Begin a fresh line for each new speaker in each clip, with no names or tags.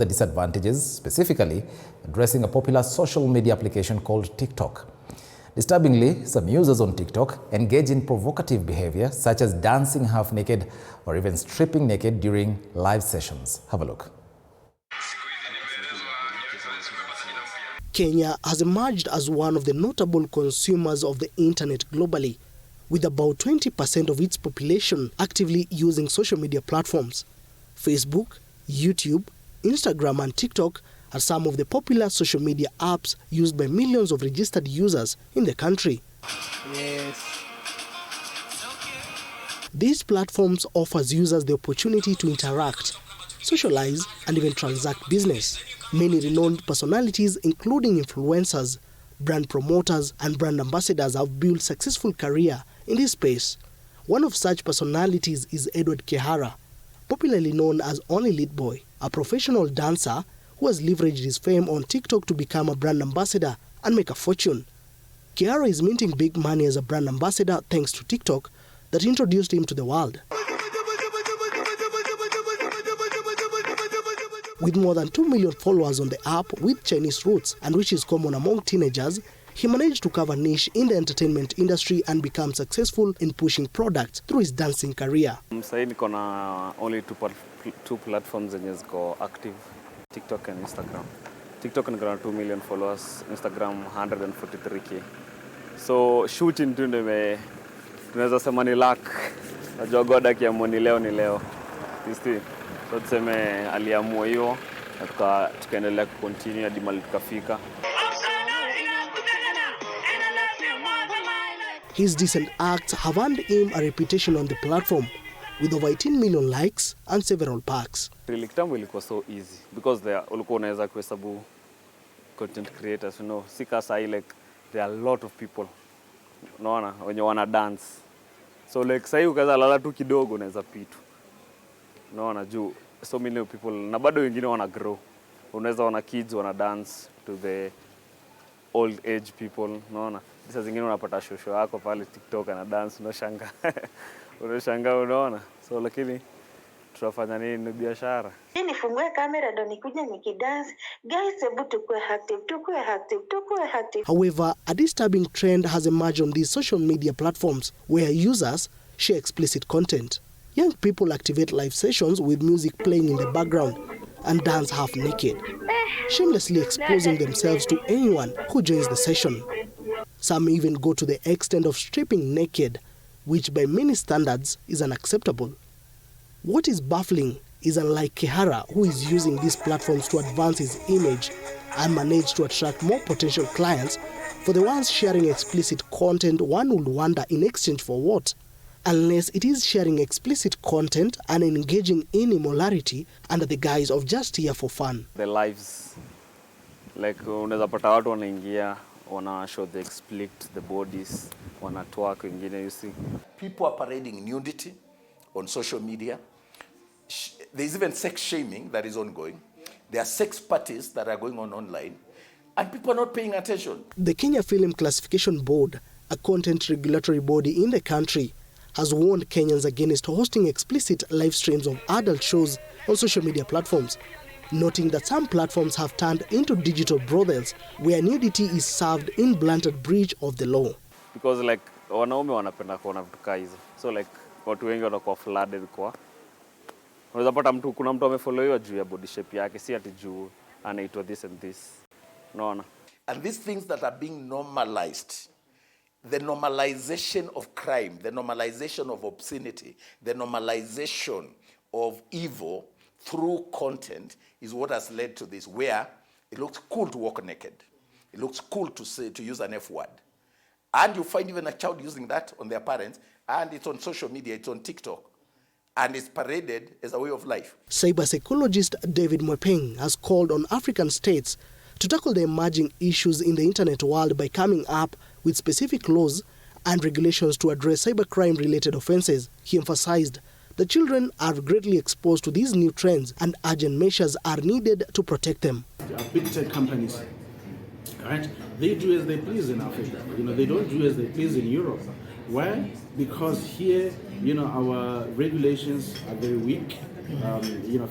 The disadvantages, specifically addressing a popular social media application called TikTok. Disturbingly, some users on TikTok engage in provocative behavior such as dancing half naked or even stripping naked during live sessions. Have a look.
Kenya has emerged as one of the notable consumers of the internet globally, with about 20% of its population actively using social media platforms. Facebook, YouTube, Instagram and TikTok are some of the popular social media apps used by millions of registered users in the country.
Yes.
These platforms offers users the opportunity to interact, socialize and even transact business. Many renowned personalities, including influencers, brand promoters and brand ambassadors, have built successful career in this space. One of such personalities is Edward Kehara, popularly known as Only Lit Boy, a professional dancer who has leveraged his fame on TikTok to become a brand ambassador and make a fortune. Kehara is minting big money as a brand ambassador thanks to TikTok that introduced him to the world. With more than 2 million followers on the app with Chinese roots and which is common among teenagers, he managed to cover niche in the entertainment industry and become successful in pushing products through his dancing career.
Sasa niko na only two platforms zenye ziko active, TikTok and Instagram. TikTok niko na 2 million followers, Instagram 143k. So shooting tu ndio tunaweza sema ni luck. Najua God akiamua ni leo. So tuseme aliamua hiyo na tukaendelea kucontinue hadi mahali tukafika.
His decent acts have earned him a reputation on the platform with over 18 million likes and several packs.
Really kitambo ilikuwa so easy because ulikuwa unaweza kuhesabu content creators, you know. Sika sai like there are a lot of people. Unaona wenye wana dance. So like sai ukaza lala tu kidogo unaweza pitu. Unaona juu so many people na bado wengine wana grow. Unaweza wana kids wana dance to the old age people, unaona. Sasa zingine unapata shosho yako pale TikTok na dance unashangaa. Unashangaa unaona. So lakini tunafanya nini, ni biashara.
Nifungue kamera ndo nikuje nikidance. Guys, hebu tukue active.
However, a disturbing trend has emerged on these social media platforms where users share explicit content. Young people activate live sessions with music playing in the background and dance half naked, shamelessly exposing themselves to anyone who joins the session. Some even go to the extent of stripping naked, which by many standards is unacceptable. What is baffling is, unlike Kehara, who is using these platforms to advance his image and manage to attract more potential clients, for the ones sharing explicit content, one would wonder in exchange for what? Unless it is sharing explicit content and engaging in immorality under the guise of just here for fun.
The lives, like unaweza pata watu wanaingia, wana show the explicit, the bodies, wana twerk wengine, you see.
People are parading nudity on social media. There's even sex shaming that is ongoing. There are sex parties that are going on online, and people are not paying attention.
The Kenya Film Classification Board, a content regulatory body in the country, has warned Kenyans against hosting explicit live streams of adult shows on social media platforms, noting that some platforms have turned into digital brothels where nudity is served in blatant breach of the law.
Because like wanaume wanapenda kuona vitu kama hizo. So like watu wengi wanakuwa flooded kwa. Unaweza pata kuna mtu amefollowiwa juu ya body shape yake, si ati juu anaitwa this and this. Unaona?
And these things that are being normalized, the normalization of crime, the normalization of obscenity, the normalization of evil through content is what has led to this, where it looks cool to walk naked. It looks cool to use an F word. And you find even a child using that on their parents, and it's on social media, it's on TikTok, and it's paraded as a way of life.
Cyber psychologist David Mwepeng has called on African states to tackle the emerging issues in the internet world by coming up with specific laws and regulations to address cybercrime-related offenses. He emphasized that children are greatly exposed to these new trends and urgent measures are needed to protect them.
Big tech companies, right? They do as they please in Africa. You know, they don't do as they please in Europe. Why? Because here, you know, our regulations are very weak.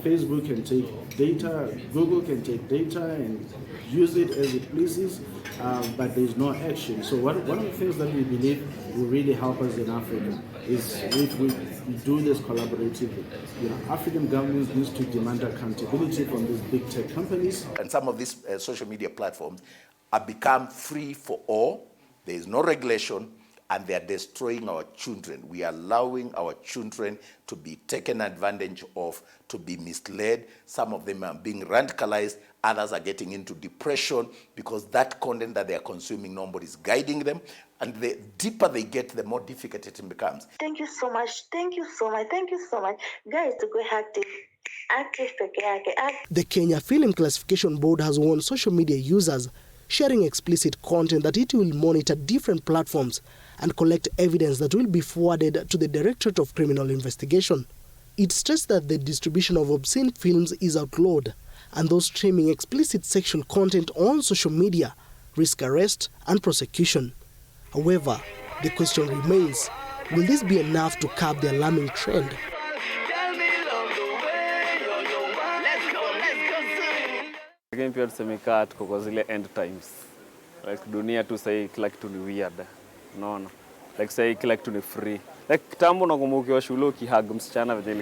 Facebook can take data, Google can take data and use it as it pleases, but there's no action. So one of the things that we believe will really help us in Africa is if we do this collaboratively. African governments need to demand accountability from these big tech companies.
And some of these social media platforms have become free for all. There is no regulation, and they are destroying our children. We are allowing our children to be taken advantage of, to be misled. Some of them are being radicalized. Others are getting into depression because that content that they are consuming, nobody's guiding them. And the deeper they get, the more difficult it becomes.
Thank you so much. Thank you so much. Thank you so much. Guys, to go active.
The Kenya Film Classification Board has warned social media users sharing explicit content that it will monitor different platforms and collect evidence that will be forwarded to the Directorate of Criminal Investigation. It stressed that the distribution of obscene films is outlawed, and those streaming explicit sexual content on social media risk arrest and prosecution. However, the question remains, will this be enough to curb the alarming trend?
Again, pia tuseme tuko kwa zile end times. Like dunia tu sasa kila kitu ni weird. Unaona? Like sasa kila kitu ni free. Like kitambo nakumbuka ukiwa shule ukihug msichana vile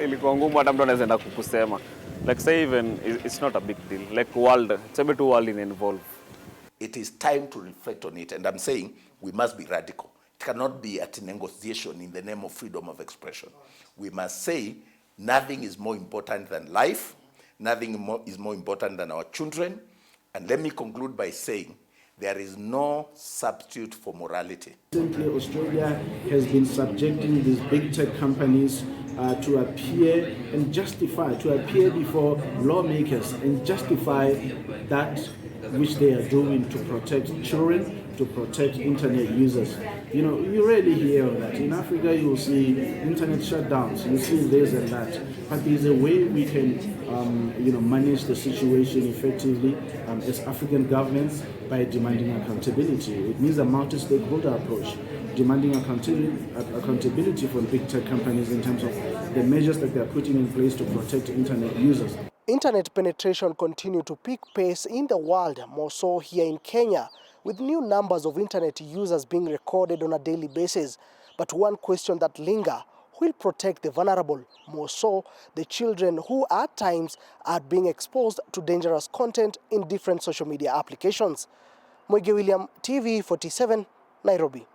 ilikuwa ngumu hata mtu anaweza enda kukusema. Like say even it's not a big deal. Like world, tuseme tu world involve.
It is time to reflect on it, and I'm saying we must be radical. It cannot be at negotiation in the name of freedom of expression. We must say nothing is more important than life. Nothing is more important than our children. And let me conclude by saying there is no substitute for morality.
Simply, Australia has been subjecting these big tech companies to appear and justify, to appear before lawmakers and justify that which they are doing to protect children, to protect internet users. You rarely hear of that. In Africa, you will see internet shutdowns, you see this and that. But there's a way we can manage the situation effectively as African governments by demanding accountability. It needs a multi-stakeholder approach, demanding accountability from big tech companies in terms of the measures that they're putting in place to protect internet users.
Internet penetration continues to pick pace in the world, more so here in Kenya, with new numbers of internet users being recorded on a daily basis. But one question that lingers: who will protect the vulnerable, more so the children who at times are being exposed to dangerous content in different social media applications? Mwege William, TV 47, Nairobi.